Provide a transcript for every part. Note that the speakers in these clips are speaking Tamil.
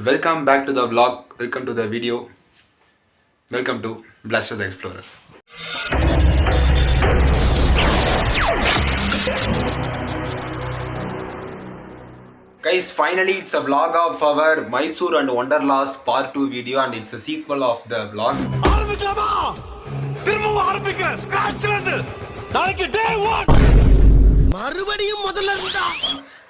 Welcome back to the vlog. Welcome to the video. Welcome to Blaster the Explorer. Guys, finally it's a vlog of our Mysore and Wonderla's part 2 video and it's a sequel of the vlog.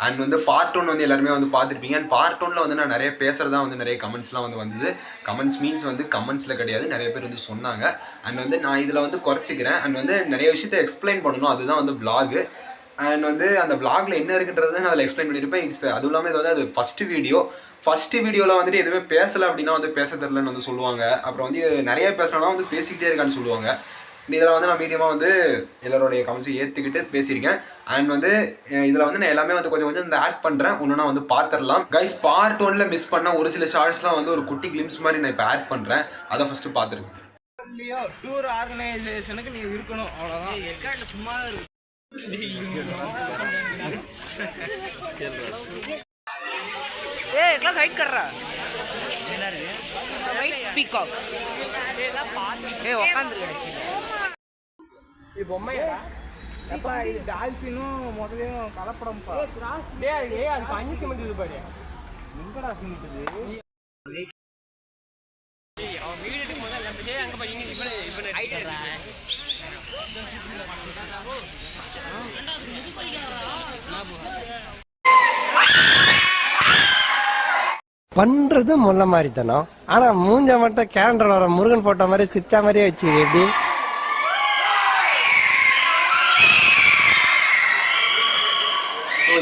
And வந்து பார்ட் ஒன் வந்து எல்லாருமே வந்து பார்த்துருப்பீங்க. அண்ட் பார்ட் ஒன்ல வந்து நான் நிறைய பேசுகிறதா வந்து நிறைய கமெண்ட்ஸ்லாம் வந்து வந்தது. கமெண்ட்ஸ் மீன்ஸ் வந்து கமெண்ட்ஸில் கிடையாது, நிறைய பேர் வந்து சொன்னாங்க. அண்ட் வந்து நான் இதில் வந்து குறைச்சிக்கிறேன். அண்ட் வந்து நிறைய விஷயத்தை எக்ஸ்பிளைன் பண்ணணும், அதுதான் வந்து விளாகு. அண்ட் வந்து அந்த விளாகில் என்ன இருக்குன்றது நான் அதில் எக்ஸ்பிளைன் பண்ணியிருப்பேன். அதுவும் இல்லாமல் இது வந்து அது ஃபஸ்ட்டு வீடியோவில் வந்துட்டு எதுவுமே பேசலை அப்படின்னா வந்து பேச தெரிலன்னு வந்து சொல்லுவாங்க. அப்புறம் வந்து நிறைய பேசினாலும் வந்து பேசிக்கிட்டே இருக்கான்னு சொல்லுவாங்க. இதில் வந்து நான் மீடியமாக வந்து எல்லாரோடைய கமெண்ட்ஸையும் ஏற்றுக்கிட்டு பேசியிருக்கேன். அண்ட் வந்து இதில் வந்து நான் எல்லாமே வந்து கொஞ்சம் இந்த ஆட் பண்ணுறேன், ஒன்றுனா வந்து பார்த்துடலாம். கைஸ், பார்ட் ஒன்ல மிஸ் பண்ணால் ஒரு சில ஷார்ட்ஸ்லாம் வந்து ஒரு குட்டி கிளிம்ஸ் மாதிரி நான் இப்போ ஆட் பண்ணுறேன், அதை ஃபஸ்ட்டு பார்த்துருக்கேன். டூர் ஆர்கனைசேஷனுக்கு நீ இருக்கணும், அவ்வளோதான். சும்மா ஏய் கிளாஸ் ஹைட் கர்றா என்ன இருக்கு ரைட் பீகாக் ஏய் உட்கார்ந்திருக்க இது பொம்மையா அப்பா இது டால்ஃபினும் முதலையும் கலப்படம்பா டேய் அது பஞ்சு சிமெண்ட் இது பாரு எங்கடா சிமெண்ட் இது அவன் வீட்டுக்கு முதல்ல அப்படியே அங்க போய் இவனை ஹைட் கர்றா பண்றது முல்ல மாதிரி தானோ, ஆனா மூஞ்ச மட்டும் கேலண்டர்ல வர முருகன் போட்டோ மாதிரி சிரிச்சா மாதிரியே வச்சு எப்படி?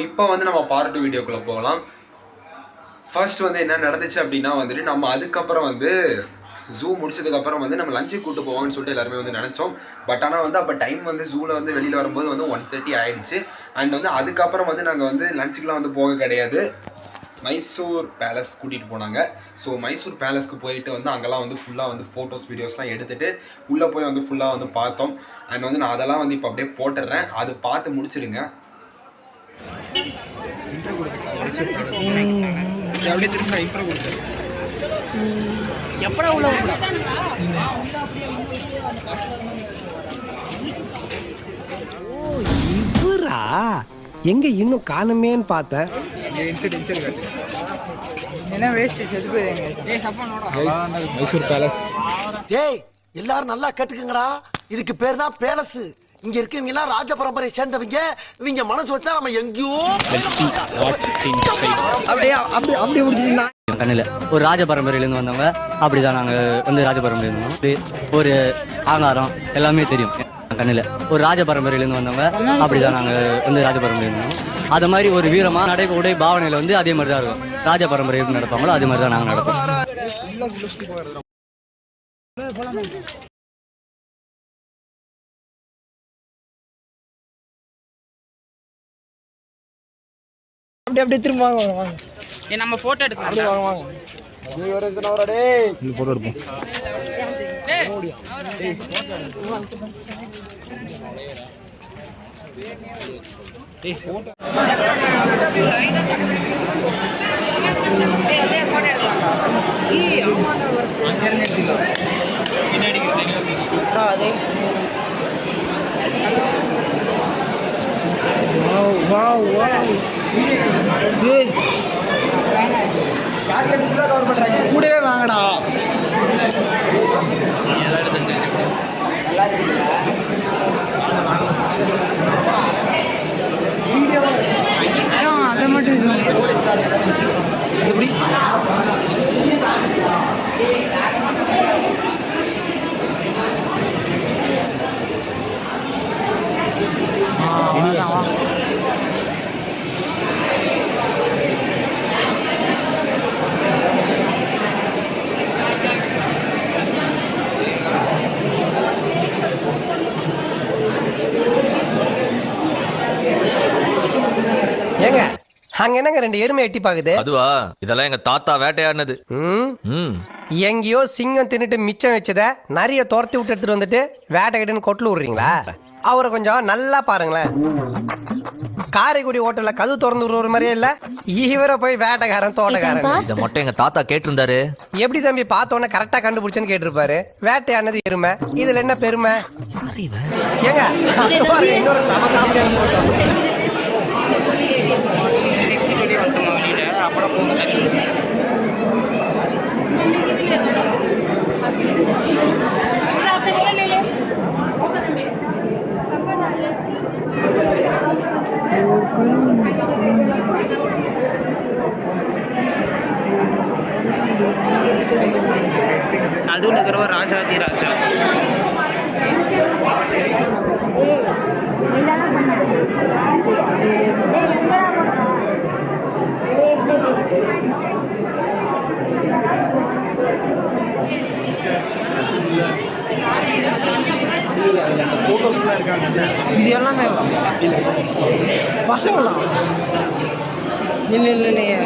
இப்போ வந்து நம்ம பார்ட் 2 வீடியோக்குள்ள போகலாம். ஃபர்ஸ்ட் வந்து என்ன நடந்துச்சு அப்படின்னா வந்துட்டு நம்ம அதுக்கப்புறம் வந்து ஜூ முடிச்சதுக்கப்புறம் வந்து நம்ம லஞ்சுக்கு கூப்பிட்டு போவாங்கன்னு சொல்லிட்டு எல்லாருமே வந்து நினச்சோம். பட் ஆனால் வந்து அப்போ டைம் வந்து ஜூவில் வந்து வெளியில் வரும்போது வந்து 1:30 ஆகிடுச்சு. அண்ட் வந்து அதுக்கப்புறம் வந்து நாங்கள் வந்து லஞ்சுக்கெலாம் வந்து போக கிடையாது, மைசூர் பேலஸ் கூட்டிகிட்டு போனாங்க. ஸோ மைசூர் பேலஸ்க்கு போயிட்டு வந்து அங்கெல்லாம் வந்து ஃபுல்லாக வந்து ஃபோட்டோஸ் வீடியோஸ்லாம் எடுத்துகிட்டு உள்ளே போய் வந்து ஃபுல்லாக வந்து பார்த்தோம். அண்ட் வந்து நான் அதெல்லாம் வந்து இப்போ அப்படியே போட்டுடுறேன், அது பார்த்து முடிச்சிடுங்க. அப்படியே திரும்ப இன்ட்ரோ கொடுத்தேன் எப்படா உள்ள ஓ இவரா எங்க இன்னும் காணுமேன்னு பார்த்தேன். என்ன வேஸ்ட் செத்து போயிடுங்க. ஏய் சப்பனோட மைசூர் பேலஸ். டேய் எல்லாரும் நல்லா கேட்டுக்குங்கடா, இதுக்கு பேர் தான் பேலஸ். இங்க இருக்கவங்க எல்லாம் ராஜ பரம்பரை சேர்ந்தவங்க, இவங்க மனசு வச்சா நம்ம எங்கேயோ கண்ணில் ஒரு ராஜ பரம்பரையிலேருந்து வந்தவங்க, அப்படிதான் நாங்கள் வந்து ராஜ பரம்பரையில இருந்தோம். ஒரு ஆங்காரம் எல்லாமே தெரியும். கண்ணில் ஒரு ராஜ பரம்பரையிலேருந்து வந்தவங்க, அப்படிதான் நாங்கள் வந்து ராஜ பரம்பரையில இருந்தோம். அது மாதிரி ஒரு வீரமாக நடை உடை பாவனையில் வந்து அதே மாதிரி தான் இருக்கும். ராஜ பரம்பரை எப்படி நடப்பாங்களோ அதே மாதிரி தான் நாங்கள் நடப்போம். அப்படியே திரும்ப வாங்க. நம்ம போட்டோ எடுக்கலாம். வாங்க நீ ஒரு இதனோட டேய் இந்த போட்டோ எடுப்போம். டேய் போட்டோ கூடவே வாங்கடா. அதை மட்டும் எப்படி ஏங்க அங்க என்னங்க ரெண்டு எருமை எட்டி பாக்குது? அதுவா, இதெல்லாம் எங்க தாத்தா வேட்டையாடினது. எங்கேயோ சிங்கம் தின்னுட்டு மிச்சம் வச்சத நிறைய துரத்தி விட்டு எடுத்துட்டு வந்துட்டு வேட்டைக்கிட்டுன்னு கொட்டில் விடுறீங்களா? அவரை கொஞ்சம் நல்லா பாருங்களேன். காரைக்குடி ஹோட்டல்ல கதவு திறந்து விடுற மாதிரியே இல்ல, இவரை போய் வேட்டைக்காரன் தோட்டக்காரன். இத மட்டும் எங்க தாத்தா கேட்டிருந்தாரு. எப்படி தம்பி பார்த்தோன்னே கரெக்டா கண்டுபிடிச்சேன்னு கேட்டிருப்பாரு. வேட்டையானது எருமை, இதுல என்ன பெருமை? ஏங்க பாருங்க, இன்னொரு சம காமெடியான போட்டோம். நெக்ஸ்ட் வீடியோ வந்துட்டோம் வெளியில, அப்புறம் போங்க தண்ணி. நடுவில் இருக்கிற ராஜாதி ராஜா. இது எல்லாமே பசங்களா? இல்லை இல்லை இல்லையே.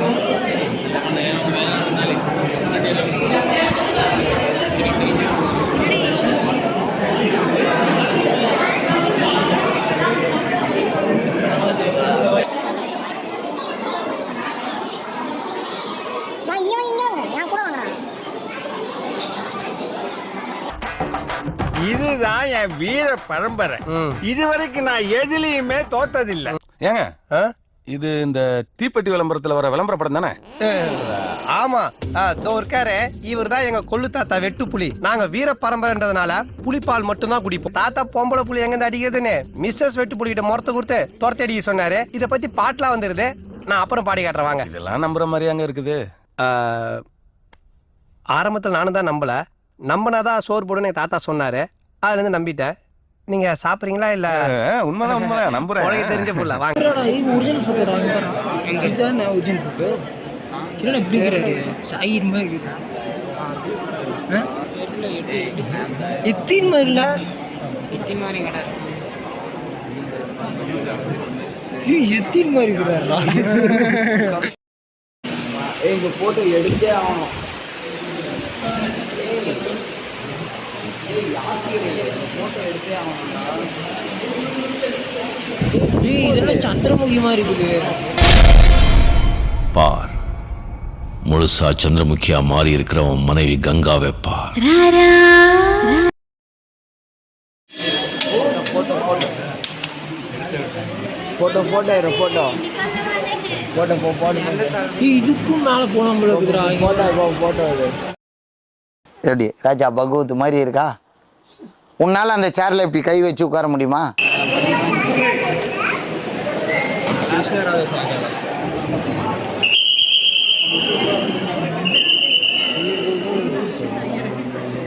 இதுதான் என் வீர பரம்பரை. இதுவரைக்கும் நான் எதுலயுமே தோத்ததில்லை. ஏங்க இது இந்த தீப்பெட்டி விளம்பரத்துல வர விளம்பர படம் தானே? ஆமா, இருக்காரு. இவர் தான் எங்க கொள்ளு தாத்தா வெட்டு புலி. நாங்க வீர பரம்பரைன்றதுனால புலிப்பால் மட்டும் தான் குடிப்போம். தாத்தா பொம்பளை புலி எங்க அடிக்கிறதுன்னு மிஸ்ஸஸ் வெட்டு புலி கிட்ட முறத்தை கொடுத்து துரத்தி அடிக்க சொன்னாரு. இத பத்தி பாட்டுலாம் வந்துருது, நான் அப்புறம் பாடி காட்டுறேன் வாங்க. இதெல்லாம் நம்புற மாதிரி அங்க இருக்குது. ஆரம்பத்தில் நானும் தான் நம்பல, நம்பினாதான் சோறு போடுன்னு எங்க தாத்தா சொன்னாரு. அதுல இருந்து நம்பிட்டேன். நீங்க சாப்பிடுறீங்களா இல்ல? உண்மைதான் உண்மைதான் நம்புறேன். உனக்கு தெரிஞ்ச புள்ள வாங்க. ஒரிஜினல் ஃபோட்டோடா எங்க இதுதான் ஒரிஜினல் ஃபோட்டோ. இல்லைன்னா இப்படி இருக்கிறாரு சாயிர் மாதிரி இருக்குது. எத்தின் மாதிரி இல்லை, எத்தின் மாதிரி கிடையாது. எத்தின் மாதிரி இருக்கிறாரா? எங்க ஃபோட்டோ எடுத்தே ஆகணும். இதெல்லாம் சந்திரமுகி மாதிரி இருக்குது. பார், முழுசா சந்திரமுகியா மாறி இருக்கிறவன் மனைவி கங்காவை பார். இதுக்கும் மேல போன எப்படி ராஜா பகவத் மாதிரி இருக்கா? உன்னால அந்த சேர்ல இப்படி கை வச்சு உட்கார முடியுமா?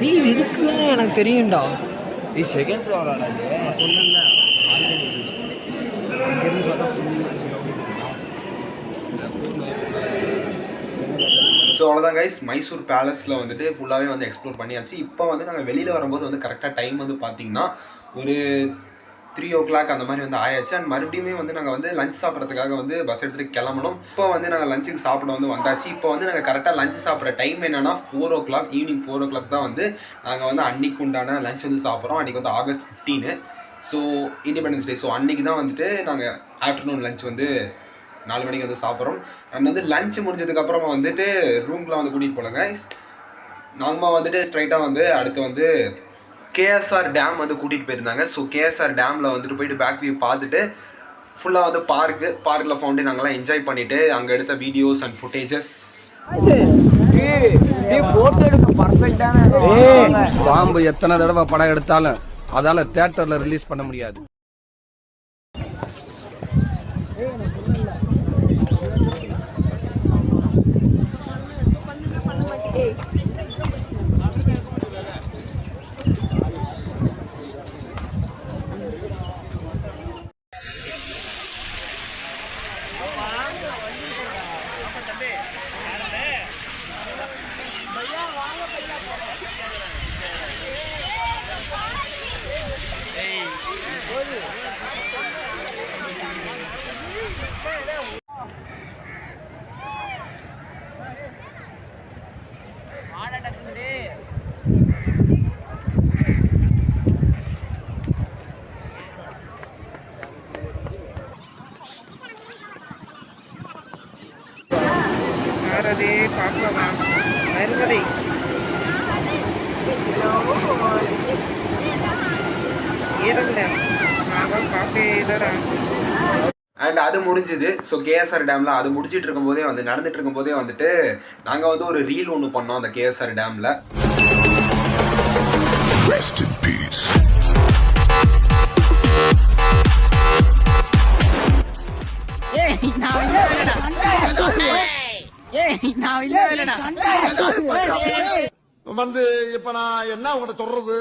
இது இதுக்குன்னு எனக்கு தெரியும்டா. செகண்ட் ஃப்ளோரா சொன்ன. ஸோ அவ்வளோதான் கைஸ், மைசூர் பேலஸில் வந்துட்டு ஃபுல்லாகவே வந்து எக்ஸ்ப்ளோர் பண்ணியாச்சு. இப்போ வந்து நாங்கள் வெளியில் வரும்போது வந்து கரெக்டாக டைம் வந்து பார்த்திங்கன்னா ஒரு 3 o'clock அந்த மாதிரி வந்து ஆயாச்சு. அண்ட் மறுபடியுமே வந்து நாங்கள் வந்து லஞ்ச் சாப்பிட்றதுக்காக வந்து பஸ் எடுத்துகிட்டு கிளம்பணும். இப்போ வந்து நாங்கள் லஞ்சுக்கு சாப்பிட வந்து வந்தாச்சு. இப்போ வந்து நாங்கள் கரெக்டாக லஞ்ச் சாப்பிட்ற டைம் என்னென்னா 4 o'clock, ஈவினிங் 4 o'clock தான் வந்து நாங்கள் வந்து அன்றைக்கு உண்டான லஞ்ச் வந்து சாப்பிட்றோம். அன்றைக்கி வந்து August 15, so independence day. So அன்றைக்கி தான் வந்துட்டு நாங்கள் ஆஃப்டர்நூன் லஞ்ச் வந்து 4 மணிக்கு வந்து சாப்பிட்றோம். அண்ட் வந்து லஞ்ச் முடிஞ்சதுக்கப்புறமா வந்துட்டு ரூம்லாம் வந்து கூட்டிகிட்டு போகலங்க. நாங்கள் வந்துட்டு ஸ்ட்ரைட்டாக வந்து அடுத்து வந்து கேஎஸ்ஆர் டேம் வந்து கூட்டிகிட்டு போயிருந்தாங்க. ஸோ கேஎஸ்ஆர் டேமில் வந்துட்டு போயிட்டு பேக் வியூ பார்த்துட்டு ஃபுல்லாக வந்து பார்க்கில் ஃபவுண்டு நாங்கள்லாம் என்ஜாய் பண்ணிவிட்டு அங்கே எடுத்த வீடியோஸ் அண்ட் ஃபுட்டேஜஸ். ஃபோட்டோ எடுக்க பர்ஃபெக்டான பாம்பு எத்தனை தடவை படம் எடுத்தாலும் அதால தியேட்டர்ல ரிலீஸ் பண்ண முடியாது. வரதே பார்க்கலாம் வருவதை அண்ட் அது முடிஞ்சுது. ஸோ கேஎஸ்ஆர் டேமில் அது முடிச்சிட்டு இருக்கும்போதே வந்து நடந்துட்டு இருக்கும்போதே வந்துட்டு நாங்கள் வந்து ஒரு ரீல் ஒன்று பண்ணோம் அந்த கேஎஸ்ஆர் டேமில். வந்து இப்ப நான் என்ன உங்கள்கிட்ட சொல்றது,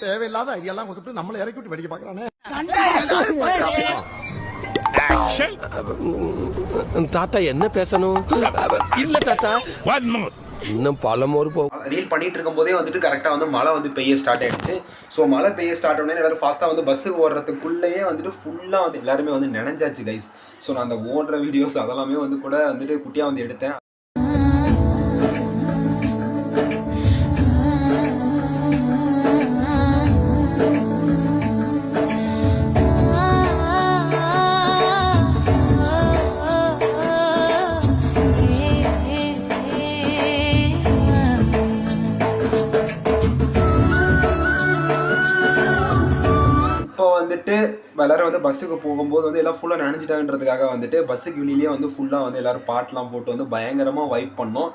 தேவையில்லாத ஐடியாலாம் கொடுத்துட்டு நம்மளை இறக்கி விட்டு வெடிக்க பாக்குறானே. தாத்தா என்ன பேசணும்? இல்ல தாத்தா இன்னும் பல முறை ரீல் பண்ணிட்டு இருக்கும் போதே வந்துட்டு கரெக்டாக வந்து மழை வந்து பெய்ய ஸ்டார்ட் ஆயிடுச்சு. ஸோ மழை பெய்ய ஸ்டார்ட் ஆனே எல்லாரும் ஃபாஸ்ட்டாக வந்து பஸ்ஸுக்கு ஓடுறதுக்குள்ளேயே வந்துட்டு ஃபுல்லாக வந்து எல்லாருமே வந்து நினைஞ்சாச்சு கைஸ். ஸோ நான் அந்த ஓடுற வீடியோஸ் அதெல்லாமே வந்து கூட வந்துட்டு குட்டியாக வந்து எடுத்தேன். வந்துட்டு எல்லாரும் வந்து பஸ்ஸுக்கு போகும்போது வந்து எல்லாம் ஃபுல்லாக நினைச்சிட்டாங்கன்றதுக்காக வந்துட்டு பஸ்ஸுக்கு வெளியிலேயே வந்து ஃபுல்லாக வந்து எல்லாரும் பாட்டெலாம் போட்டு வந்து பயங்கரமாக வைப் பண்ணோம்.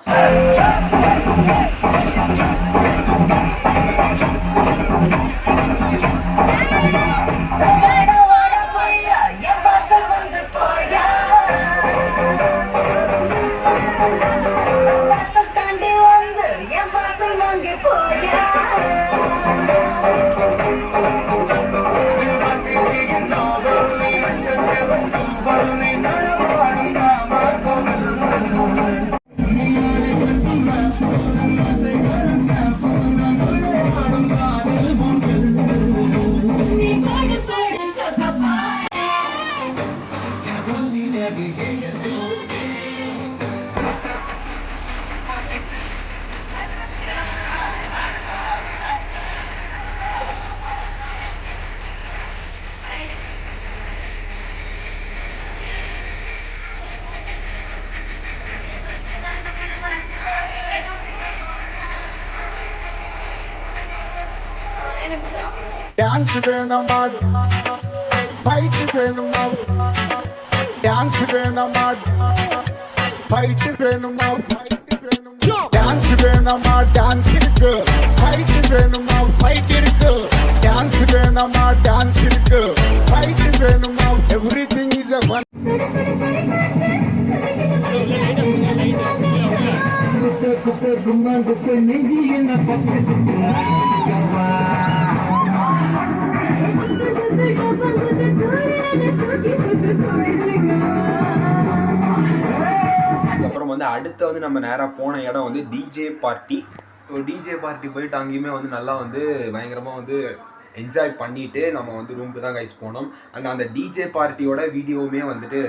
டான்ஸ் வேணுமா, ஃபைட் வேணுமா, டான்ஸ் வேணுமா, ஃபைட் வேணுமா, டான்ஸ் வேணுமா, டான்ஸ் இருக்கு, ஃபைட் வேணுமா, ஃபைட் இருக்கு, டான்ஸ் வேணுமா, டான்ஸ் இருக்கு, ஃபைட் வேணுமா, எவ்ரிதிங் இஸ் a fun. அப்புறம் வந்து அடுத்து வந்து நம்ம நேராக போன இடம் வந்து DJ party. So DJ party போயிட்டு அங்கேயுமே வந்து நல்லா வந்து பயங்கரமாக வந்து என்ஜாய் பண்ணிவிட்டு நம்ம வந்து ரூமுக்கு தான் கைஸ் போனோம். அண்ட் அந்த டிஜே பார்ட்டியோட வீடியோவுமே வந்துட்டு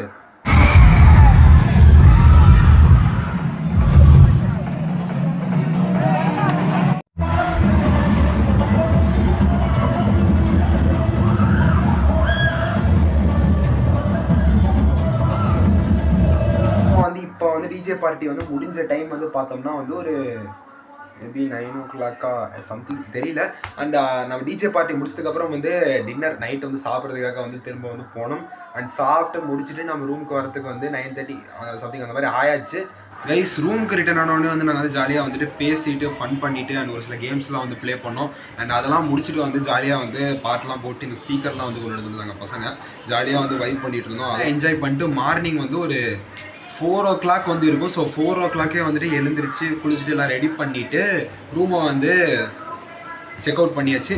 டிஜே பார்ட்டி வந்து முடிஞ்ச டைம் வந்து பார்த்தோம்னா வந்து ஒரு மேபி 9 o'clock சம்திங் தெரியல. அண்ட் நம்ம டிஜே பார்ட்டி முடிச்சதுக்கப்புறம் வந்து டின்னர் நைட் வந்து சாப்பிட்றதுக்காக வந்து திரும்ப வந்து போனோம். அண்ட் சாப்பிட்டு முடிச்சுட்டு நம்ம ரூமுக்கு வரத்துக்கு வந்து 9:30 சம்திங் அந்த மாதிரி ஆயாச்சு கைஸ். ரூமுக்கு ரிட்டர்ன் ஆனோடனே வந்து நாங்கள் வந்து ஜாலியாக வந்துட்டு பேசிட்டு ஃபன் பண்ணிவிட்டு அண்ட் ஒரு சில கேம்ஸ்லாம் வந்து ப்ளே பண்ணோம். அண்ட் அதெல்லாம் முடிச்சுட்டு வந்து ஜாலியாக வந்து பாட்டெலாம் போட்டு இந்த ஸ்பீக்கர்லாம் வந்து கொண்டு வந்துருந்தாங்க பசங்க. ஜாலியாக வந்து வைப் பண்ணிகிட்டு இருந்தோம். அதை என்ஜாய் பண்ணிட்டு மார்னிங் வந்து ஒரு 4 o'clock வந்து இருக்கும். ஸோ 4 o'clockே வந்துட்டு எழுந்திரிச்சு குளிச்சுட்டு எல்லாம் ரெடி பண்ணிட்டு ரூமை வந்து செக் அவுட் பண்ணியாச்சு.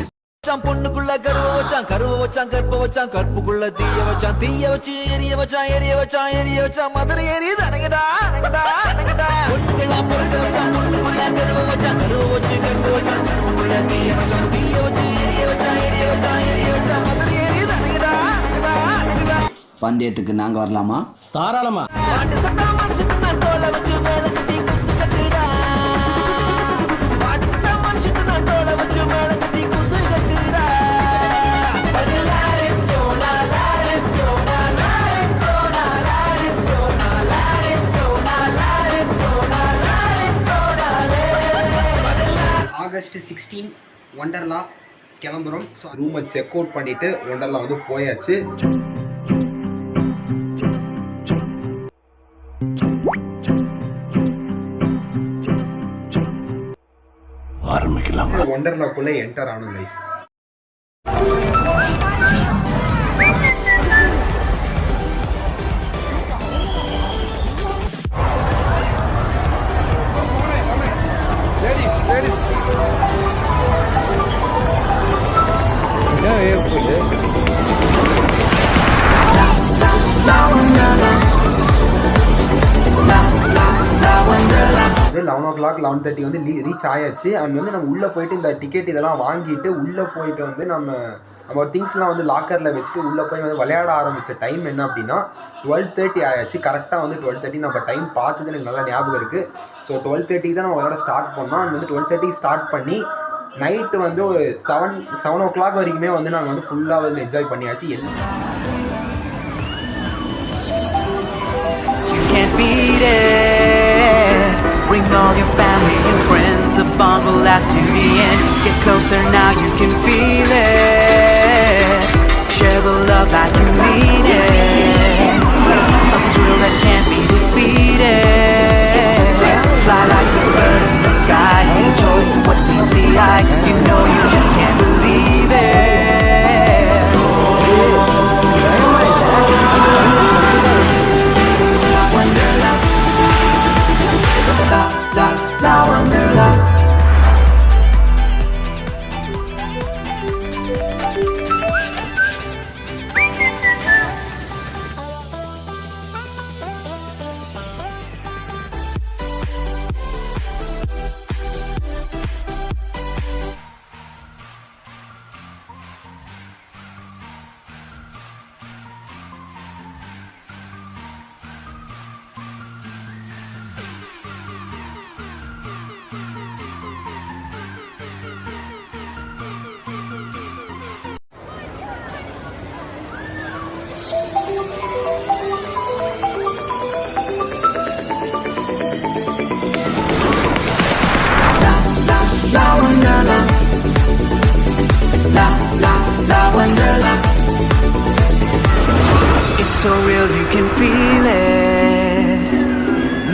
பொண்ணுக்குள்ள கருவ வச்சான், கருவ வச்சான், கற்ப வச்சான், கற்புக்குள்ள தீய வச்சான், தீய வச்சு எரிய வச்சான், எரிய வச்சான், எரிய வச்சான், மதுரை எரியுது அணங்கடா அணங்கடா அணங்கடா. பொண்ணுக்குள்ள பொருட்க வச்சான், பொண்ணுக்குள்ள கருவ வச்சான், கருவ வச்சு கற்ப வச்சான், கற்புக்குள்ள தீய வச்சான், தீய வச்சு எரிய வச்சான், எரிய வச்சான், எரிய வச்சான், மதுரை எரியுது அணங்கடா அணங்கடா அணங்கடா. பந்தயத்துக்கு நாங்க வரலாமா? தாராளமா. 16 ஒண்டர்லா கிளம்புறோம். ஸோ ரூமை செக் அவுட் பண்ணிவிட்டு ஒண்டர்லா வந்து போயாச்சு. ஆரம்பிக்கலாம். ஒண்டர்லாக்குள்ளே என்டர் ஆனோம் கைஸ். அது 11 o'clock 11:30 வந்து ரீச் ஆயாச்சு. அண்ட் வந்து நம்ம உள்ளே போயிட்டு இந்த டிக்கெட் இதெல்லாம் வாங்கிட்டு உள்ளே போயிட்டு வந்து நம்ம திங்ஸ்லாம் வந்து லாக்கரில் வச்சுட்டு உள்ளே போய் வந்து விளையாட ஆரம்பித்த டைம் என்ன அப்படின்னா 12:30 ஆயாச்சு. கரெக்டாக வந்து 12:30 நம்ம டைம் பார்த்தது எனக்கு நல்லா ஞாபகம் இருக்குது. ஸோ 12:30 தான் நம்ம விளையாட ஸ்டார்ட் பண்ணோம். அண்ட் வந்து 12:30 ஸ்டார்ட் பண்ணி நைட்டு வந்து ஒரு 7 o'clock வரைக்குமே வந்து நாங்கள் வந்து ஃபுல்லாக வந்து என்ஜாய் பண்ணியாச்சு. Bring all your family and friends, the bond will last to the end. Get closer now, you can feel it. Share the love like you mean it. A thrill that can't be defeated. Fly like a bird in the sky, enjoy what meets the eye. You know you just can't believe it. It's so real, you can feel it.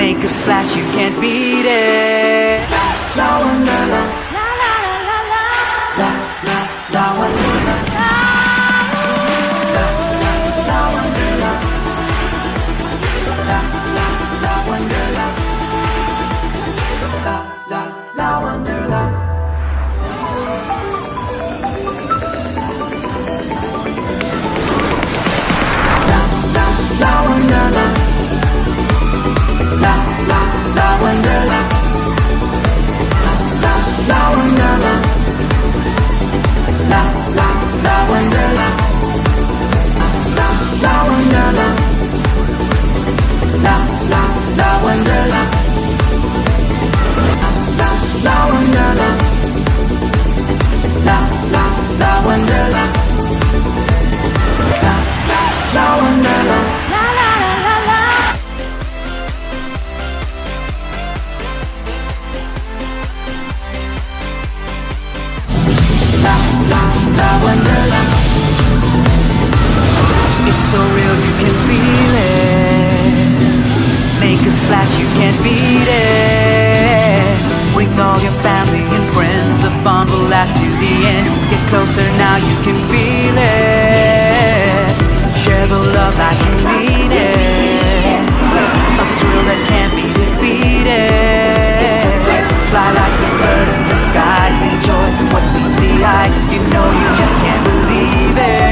Make a splash, you can't beat it. La Wonderla, la la la la la, la la Wonderla, la la Wonderla, la la Wonderla, la Wonderla. La Wonderla, la la Wonderla, la Wonderla, la la Wonderla, la Wonderla, la la Wonderla, la Wonderla, la la Wonderla, la Wonderla. La Wonderla. It's so real, you can feel it. Make a splash, you can't beat it. Bring all your family and friends, the bond will last to the end. Get closer now, you can feel it. Share the love like you mean it. A thrill that can't be defeated. Fly like a bird in the sky, enjoy what meets the eye. You know you just can't believe it.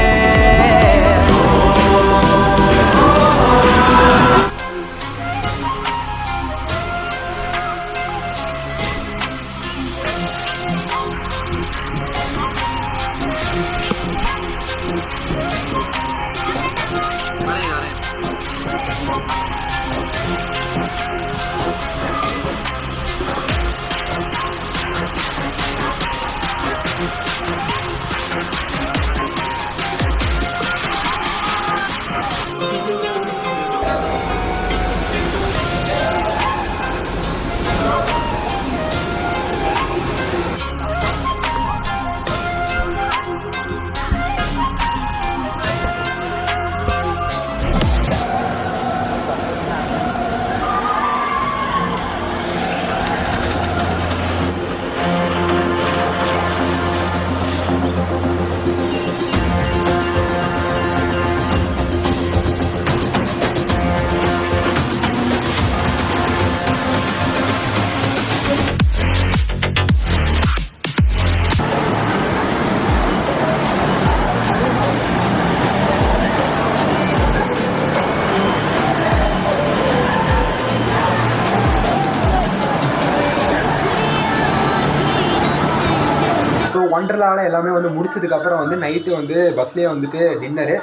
ஒண்டர்லாவில் எல்லாமே வந்து முடிச்சதுக்கப்புறம் வந்து நைட்டு வந்து பஸ்லேயே வந்துட்டு டின்னரு.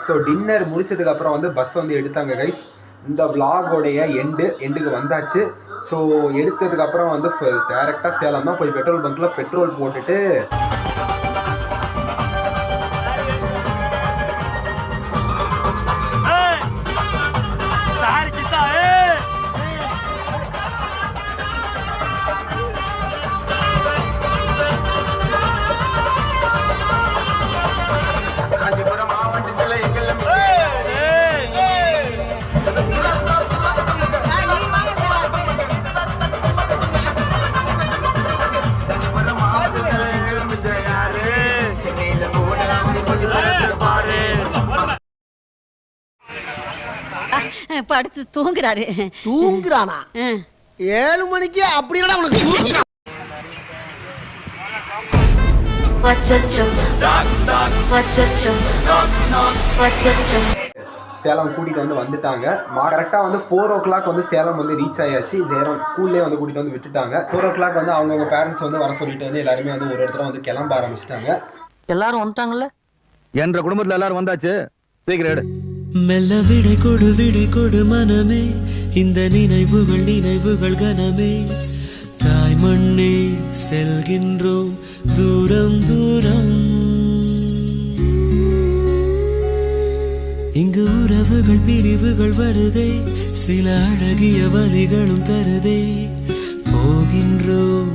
ஸோ டின்னர் முடிச்சதுக்கப்புறம் வந்து பஸ் வந்து எடுத்தாங்க கைஸ். இந்த vlog-ஓடைய எண்டுக்கு வந்தாச்சு. ஸோ எடுத்ததுக்கப்புறம் வந்து டேரெக்டாக சேலம் தான் போய் பெட்ரோல் பங்க்கில் பெட்ரோல் போட்டுட்டு படுத்து தூங்குறாரு. தூங்குறானா? 7 மணிக்கு அப்படி இல்லடா உனக்கு. சேலம் கூட்டிகிட்டு வந்துட்டாங்க. கரெக்டாக வந்து 4 o'clock வந்து சேலம் வந்து ரீச் ஆயாச்சு. ஜெயராம் ஸ்கூல்லேயே வந்து கூட்டிகிட்டு வந்து விட்டுட்டாங்க. 4 o'clock வந்து அவங்கவுங்க பேரண்ட்ஸ் வந்து வர சொல்லிட்டு வந்து எல்லாருமே வந்து ஒரு இடத்துல வந்து கிளம்ப ஆரம்பிச்சிட்டாங்க. எல்லாரும் வந்துட்டாங்கல்ல? என்ற குடும்பத்துல எல்லாரும் வந்தாச்சு. சீக்கிரம் எடு. மெல்ல விடை கொடு மனமே, இந்த நினைவுகள் கனமே, தாய் மண்ணே செல்கின்றோம் தூரம் தூரம். இங்கு உறவுகள் பிரிவுகள் வருதே, சில அழகிய வலிகளும் தருதே. போகின்றோம்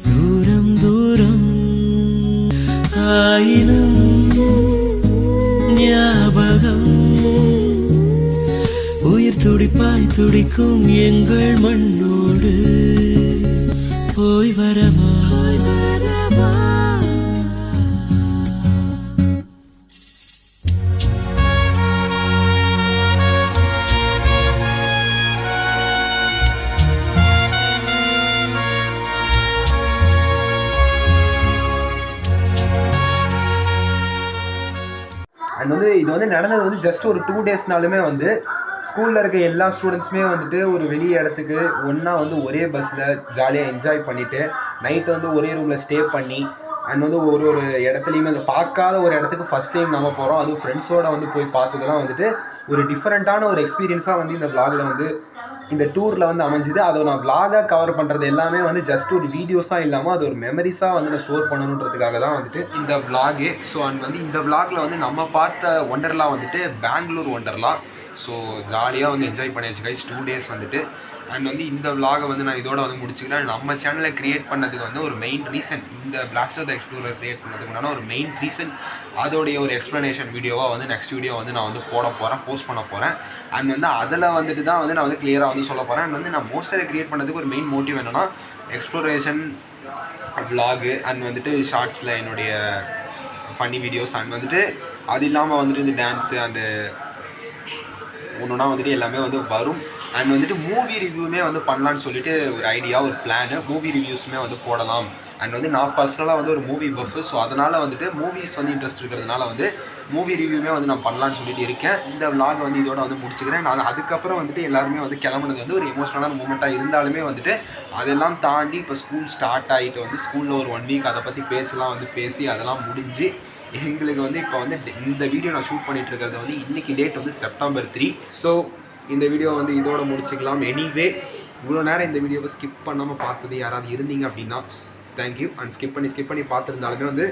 தூரம் தூரம். ஆயினும் ஞாபகம் உயிர் துடிப்பாய் துடிக்கும் எங்கள் மண்ணோடு. போய் வரவா அண்ட் வந்து இது வந்து நடந்தது வந்து ஜஸ்ட் ஒரு 2 daysனாலுமே வந்து ஸ்கூலில் இருக்க எல்லா ஸ்டூடெண்ட்ஸுமே வந்துட்டு ஒரு வெளியே இடத்துக்கு ஒன்றா வந்து ஒரே பஸ்ஸில் ஜாலியாக என்ஜாய் பண்ணிவிட்டு நைட்டு வந்து ஒரே ரூமில் ஸ்டே பண்ணி அண்ட் வந்து ஒரு இடத்துலையுமே அந்த பார்க்காத ஒரு இடத்துக்கு ஃபஸ்ட் டைம் நம்ம போகிறோம். அதுவும் ஃப்ரெண்ட்ஸோடு வந்து போய் பார்த்ததெல்லாம் வந்துட்டு ஒரு டிஃப்ரெண்ட்டான ஒரு எக்ஸ்பீரியன்ஸாக வந்து இந்த vlogல வந்து இந்த டூரில் வந்து அமைஞ்சுது. அதை நான் vlog-ஆக கவர் பண்ணுறது எல்லாமே வந்து ஜஸ்ட் ஒரு வீடியோஸாக இல்லாமல் அது ஒரு மெமரிஸாக வந்து நான் ஸ்டோர் பண்ணணுன்றதுக்காக தான் வந்துட்டு இந்த vlog-ஏ. ஸோ அண்ட் வந்து இந்த vlog-ல வந்து நம்ம பார்த்த ஒண்டர்லா வந்துட்டு பெங்களூர் ஒண்டர்லா. ஸோ ஜாலியாக வந்து என்ஜாய் பண்ணியாச்சு கைஸ் 2 days வந்துட்டு. அண்ட் வந்து இந்த vlog-ஐ வந்து நான் இதோட வந்து முடிச்சுக்கிறேன். நம்ம சேனலை க்ரியேட் பண்ணதுக்கு வந்து ஒரு மெயின் ரீசன், இந்த பிளாக் ஸ்டார் தி எக்ஸ்ப்ளோரர் க்ரியேட் பண்ணதுக்கு முன்னாடி ஒரு மெயின் ரீசன், அதோடைய ஒரு எக்ஸ்ப்ளனேஷன் வீடியோவாக வந்து நெக்ஸ்ட் வீடியோ வந்து நான் வந்து போஸ்ட் பண்ண போகிறேன். அண்ட் வந்து அதில் வந்துட்டு தான் வந்து நான் வந்து கிளியராக வந்து சொல்ல போகிறேன். அண்ட் வந்து நான் மோஸ்ட்டாக க்ரியேட் பண்ணதுக்கு ஒரு மெயின் மோட்டிவ் என்னென்னா எக்ஸ்ப்ளோரேஷன் vlog அண்ட் வந்துட்டு ஷார்ட்ஸில் என்னுடைய ஃபன்னி வீடியோஸ் அண்ட் வந்துட்டு அது இல்லாமல் வந்துட்டு இந்த டான்ஸு அண்டு ஒன்றுனா வந்துட்டு எல்லாமே வந்து வரும். அண்ட் வந்துட்டு மூவி ரிவ்யூமே வந்து பண்ணலான்னு சொல்லிட்டு ஒரு ஐடியா, ஒரு பிளானு. மூவி ரிவ்யூஸுமே வந்து போடலாம். அண்ட் வந்து நான் பர்சனலாக வந்து ஒரு மூவி பஃப்பு. ஸோ அதனால் வந்துட்டு மூவிஸ் வந்து இன்ட்ரெஸ்ட் இருக்கிறதுனால வந்து மூவி ரிவ்யூமே வந்து நான் பண்ணலான்னு சொல்லிட்டு இருக்கேன். இந்த vlog வந்து இதோட வந்து முடிச்சுக்கிறேன். நான் அதுக்கப்புறம் வந்துட்டு எல்லாருமே வந்து கிளம்புனது வந்து ஒரு எமோஷனலான மூமெண்ட்டாக இருந்தாலுமே வந்துட்டு அதெல்லாம் தாண்டி இப்போ ஸ்கூல் ஸ்டார்ட் ஆகிட்டு வந்து ஸ்கூலில் ஒரு 1 week அதை பற்றி பேசலாம் வந்து பேசி அதெல்லாம் முடிஞ்சு எங்களுக்கு வந்து இப்போ வந்து இந்த வீடியோ நான் ஷூட் பண்ணிகிட்டு இருக்கிறது வந்து இன்றைக்கி டேட் வந்து September 3. ஸோ இந்த வீடியோ வந்து இதோட முடிச்சுக்கலாம். எனிவே இவ்வளோ நேரம் இந்த வீடியோவை ஸ்கிப் பண்ணாமல் பார்த்தது யாராவது இருந்தீங்க அப்படின்னா தேங்க்யூ. அண்ட் ஸ்கிப் பண்ணி பார்த்துருந்தாலுமே வந்து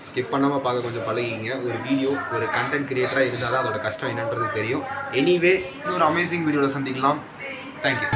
ஸ்கிப் பண்ணாமல் பார்க்க கொஞ்சம் பழகிங்க. ஒரு வீடியோ ஒரு கண்டென்ட் கிரியேட்டராக இருந்தால் தான் அதோட கஷ்டம் என்னன்றது தெரியும். எனிவே இன்னொரு அமேசிங் வீடியோவில் சந்திக்கலாம். தேங்க்யூ.